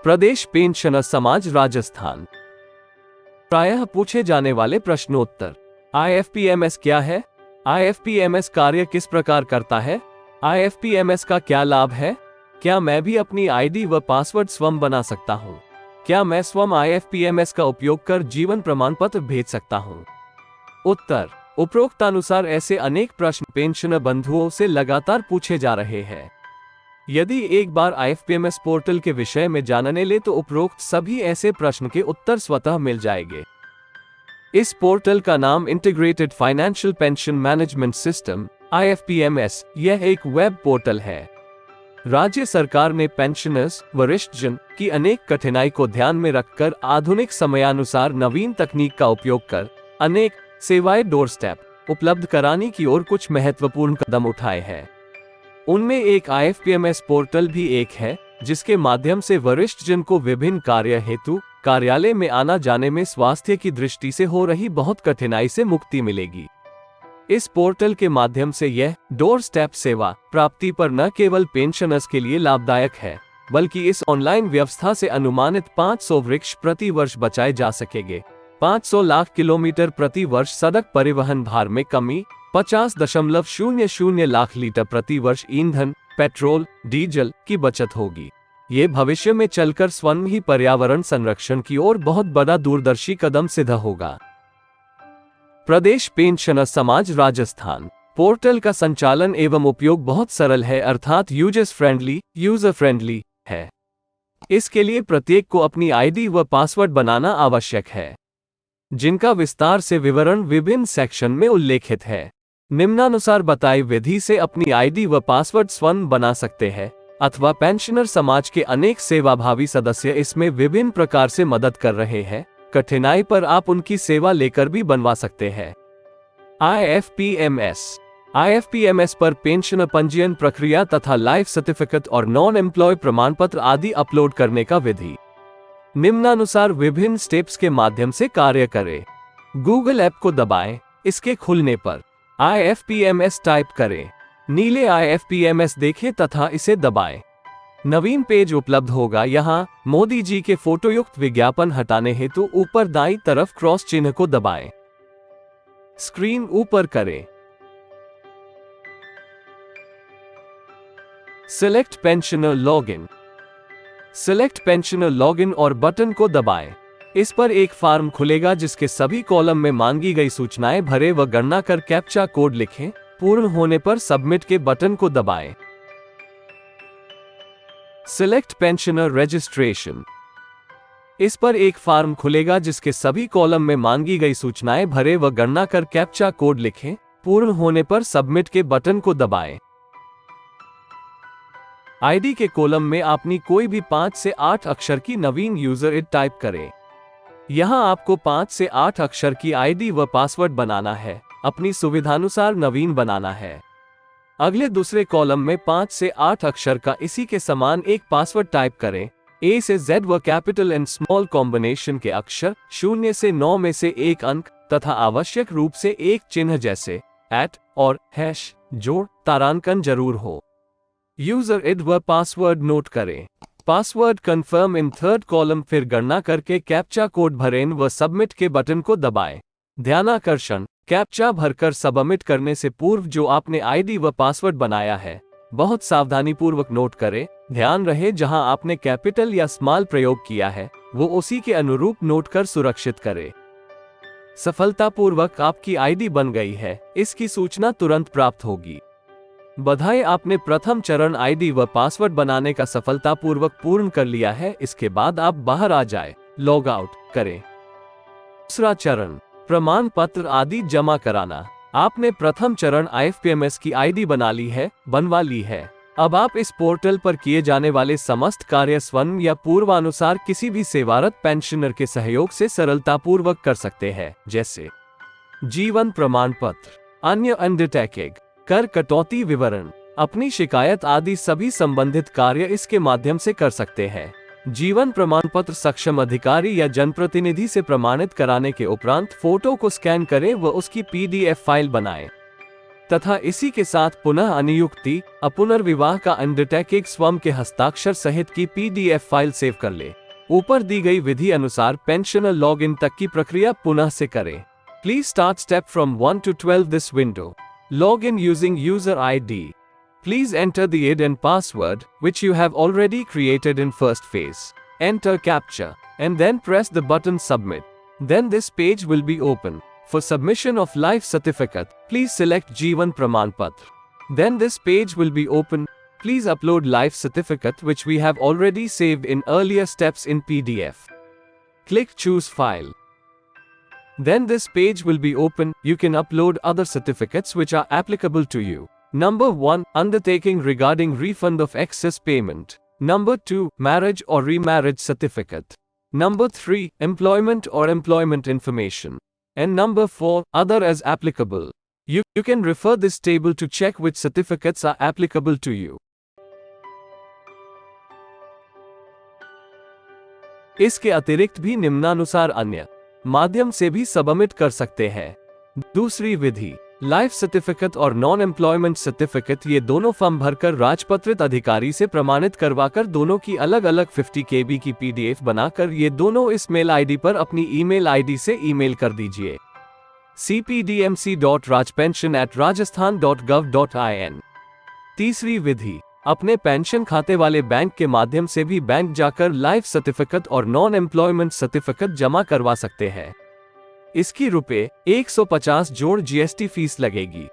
प्रदेश pensioner समाज राजस्थान। प्रायः पूछे जाने वाले प्रश्नोत्तर। IFPMS क्या है? IFPMS कार्य किस प्रकार करता है? IFPMS का क्या लाभ है? क्या मैं भी अपनी आईडी व पासवर्ड स्वयं बना सकता हूँ? क्या मैं स्वयं IFPMS का उपयोग कर जीवन प्रमाण पत्र भेज सकता हूँ? उत्तर। उपरोक्तानुसार ऐसे अनेक प्रश्न पेंशनर बंधुओं से लगातार पूछे जा रहे हैं। यदि एक बार IFPMS पोर्टल के विषय में जानने ले तो उपरोक्त सभी ऐसे प्रश्न के उत्तर स्वतः मिल जाएंगे। इस पोर्टल का नाम integrated financial pension management system IFPMS यह एक वेब पोर्टल है। राज्य सरकार ने पेंशनर्स वरिष्ठजन की अनेक कठिनाई को ध्यान में रखकर आधुनिक समयानुसार नवीन तकनीक का उपयोग कर अनेक सेवाएं डोरस्टेप उपलब्ध कराने की ओर कुछ महत्वपूर्ण कदम उठाए हैं। उनमें एक IFPMS पोर्टल भी एक है, जिसके माध्यम से वरिष्ठजन को विभिन्न कार्य हेतु कार्यालय में आना जाने में स्वास्थ्य की दृष्टि से हो रही बहुत कठिनाई से मुक्ति मिलेगी। इस पोर्टल के माध्यम से यह डोर स्टेप सेवा प्राप्ति पर न केवल पेंशनर्स के लिए लाभदायक है, बल्कि इस ऑनलाइन व्यवस्था से अनुमानित 500 वृक्ष प्रति वर्ष बचाए जा सकेंगे। 500 लाख किलोमीटर प्रति वर्ष सड़क परिवहन भार में कमी, 50.00 लाख लीटर प्रति वर्ष ईंधन पेट्रोल डीजल की बचत होगी। ये भविष्य में चलकर स्वयं ही पर्यावरण संरक्षण की ओर बहुत बड़ा दूरदर्शी कदम सिद्ध होगा। प्रदेश पेंशनर समाज राजस्थान पोर्टल का संचालन एवं उपयोग बहुत सरल है, अर्थात यूजर फ्रेंडली है। इसके लिए प्रत्येक को अपनी आईडी व पासवर्ड बनाना आवश्यक है, जिनका विस्तार से विवरण विभिन्न सेक्शन में उल्लेखित है। निम्नानुसार बताई विधि से अपनी आईडी व पासवर्ड स्वयं बना सकते हैं अथवा पेंशनर समाज के अनेक सेवाभावी सदस्य इसमें विभिन्न प्रकार से मदद कर रहे हैं। कठिनाई पर आप उनकी सेवा लेकर भी बनवा सकते हैं। IFPMS पर पेंशनर पंजीयन प्रक्रिया तथा लाइफ सर्टिफिकेट और नॉन एम्प्लॉय प्रमाण पत्र आदि अपलोड करने का विधि निम्नानुसार विभिन्न स्टेप्स के माध्यम से कार्य करे। गूगल ऐप को दबाएं। इसके खुलने पर IFPMS टाइप करें, नीले IFPMS देखें तथा इसे दबाएं। नवीन पेज उपलब्ध होगा। यहाँ मोदी जी के फोटोयुक्त विज्ञापन हटाने हेतु ऊपर दाईं तरफ क्रॉस चिन्ह को दबाएं। स्क्रीन ऊपर करें। सिलेक्ट पेंशनर लॉगिन और बटन को दबाएं। इस पर एक फॉर्म खुलेगा जिसके सभी कॉलम में मांगी गई सूचनाएं भरें व गणना कर कैप्चा कोड लिखें। पूर्ण होने पर सबमिट के बटन को दबाएं। Select pensioner registration. इस पर एक फॉर्म खुलेगा जिसके सभी कॉलम में मांगी गई सूचनाएं भरें व गणना कर कैप्चा कोड लिखें। पूर्ण होने पर सबमिट के बटन को दबाएं। आईडी के कॉलम में अपनी कोई भी 5 से 8 अक्षर की नवीन यूजर आईडी टाइप करें। यहाँ आपको 5 से 8 अक्षर की आईडी व पासवर्ड बनाना है, अपनी सुविधानुसार नवीन बनाना है। अगले दूसरे कॉलम में 5 से 8 अक्षर का इसी के समान एक पासवर्ड टाइप करें। A से Z व कैपिटल एंड स्मॉल कॉम्बिनेशन के अक्षर, 0 से 9 में से एक अंक तथा आवश्यक रूप से एक चिन्ह जैसे @ और हैश जोड़ तारांकन जरूर हो। यूजर आईडी व पासवर्ड नोट करें। Password confirm in third column, फिर गणना करके कैप्चा कोड भरें व सबमिट के बटन को दबाएं। ध्यानाकर्षण, कैप्चा भरकर सबमिट करने से पूर्व जो आपने आईडी व पासवर्ड बनाया है बहुत सावधानी पूर्वक नोट करें। ध्यान रहे जहां आपने कैपिटल या स्मॉल प्रयोग किया है वो उसी के अनुरूप नोट कर सुरक्षित करें। सफलतापूर्वक आपकी आईडी बन गई है, इसकी सूचना तुरंत प्राप्त होगी। बधाई, आपने प्रथम चरण आईडी व पासवर्ड बनाने का सफलतापूर्वक पूर्ण कर लिया है। इसके बाद आप बाहर आ जाए, लॉग आउट करें। दूसरा चरण प्रमाण पत्र आदि जमा कराना। आपने प्रथम चरण IFPMS की आईडी बनवा ली है। अब आप इस पोर्टल पर किए जाने वाले समस्त कार्य स्वयं या पूर्वानुसार किसी भी सेवारत पेंशनर के सहयोग से सरलतापूर्वक कर सकते हैं, जैसे जीवन प्रमाण पत्र, अन्य अंडरटेकिंग, कर कटौती विवरण, अपनी शिकायत आदि सभी संबंधित कार्य इसके माध्यम से कर सकते हैं। जीवन प्रमाण पत्र सक्षम अधिकारी या जनप्रतिनिधि से प्रमाणित कराने के उपरांत फोटो को स्कैन करें व उसकी PDF फाइल बनाएं। तथा इसी के साथ पुनः अनियुक्ति पुनर्विवाह का अंडरटेकिंग स्वयं के हस्ताक्षर सहित की PDF फाइल सेव कर ले। ऊपर दी गई विधि अनुसार पेंशनर लॉग इन तक की प्रक्रिया पुनः से करें। Please start step from 1 to 12 this window. Log in using user ID। Please enter the ID and password, which you have already created in first phase. Enter CAPTCHA, and then press the button Submit. Then this page will be open. For submission of life certificate, please select Jeevan Praman Patra. Then this page will be open. Please upload life certificate which we have already saved in earlier steps in PDF. Click Choose File. Then this page will be open. You can upload other certificates which are applicable to you. Number 1. Undertaking regarding refund of excess payment. Number 2. Marriage or remarriage certificate. Number 3. Employment or employment information. And number 4. Other as applicable. You can refer this table to check which certificates are applicable to you. इसके अतिरिक्त भी निम्नानुसार अन्य माध्यम से भी submit कर सकते हैं। दूसरी विधि, लाइफ सर्टिफिकेट और नॉन एम्प्लॉयमेंट सर्टिफिकेट ये दोनों फॉर्म भरकर राजपत्रित अधिकारी से प्रमाणित करवाकर दोनों की अलग अलग 50 KB की PDF बनाकर ये दोनों इस मेल ID पर अपनी ईमेल ID से ईमेल कर दीजिए cpdmc.rajpension@rajasthan.gov.in। तीसरी विधि, अपने पेंशन खाते वाले बैंक के माध्यम से भी बैंक जाकर लाइफ सर्टिफिकेट और नॉन एम्प्लॉयमेंट सर्टिफिकेट जमा करवा सकते हैं। इसकी ₹150 जोड़ GST फीस लगेगी।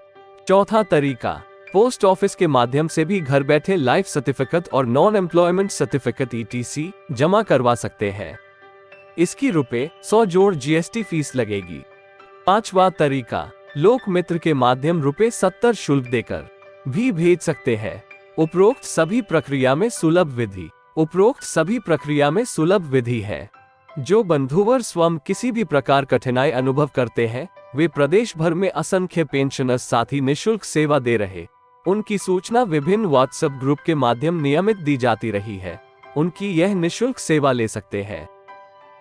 चौथा तरीका, पोस्ट ऑफिस के माध्यम से भी घर बैठे लाइफ सर्टिफिकेट और नॉन एम्प्लॉयमेंट सर्टिफिकेट ETC जमा करवा सकते हैं। इसकी ₹100 जोड़ GST फीस लगेगी। पांचवा तरीका, लोक मित्र के माध्यम ₹70 शुल्क देकर भी भेज सकते हैं। उपरोक्त सभी प्रक्रिया में सुलभ विधि है। जो बंधुवर स्वयं किसी भी प्रकार कठिनाई अनुभव करते हैं, वे प्रदेश भर में असंख्य पेंशनर्स साथी निःशुल्क सेवा दे रहे। उनकी सूचना विभिन्न व्हाट्सएप ग्रुप के माध्यम नियमित दी जाती रही है। उनकी यह निःशुल्क सेवा ले सकते हैं।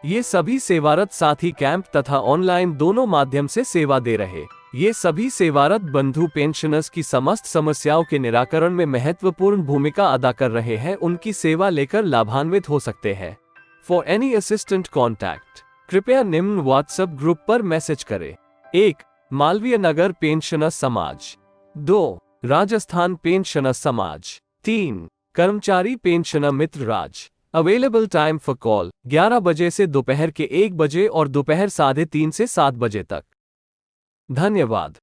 ये सभी सेवारत साथी कैंप तथा ऑनलाइन दोनों माध्यम से सेवा दे रहे। ये सभी सेवारत बंधु पेंशनर्स की समस्त समस्याओं के निराकरण में महत्वपूर्ण भूमिका अदा कर रहे हैं। उनकी सेवा लेकर लाभान्वित हो सकते हैं। फॉर एनी असिस्टेंट कॉन्टैक्ट कृपया निम्न व्हाट्सएप ग्रुप पर मैसेज करें। 1. मालवीय नगर पेंशनर समाज। 2. राजस्थान पेंशनर समाज। 3. कर्मचारी pensioner Mitra Raj. Available time for call 11 बजे से दोपहर के 1 बजे और दोपहर 3:30 से 7 बजे तक। धन्यवाद।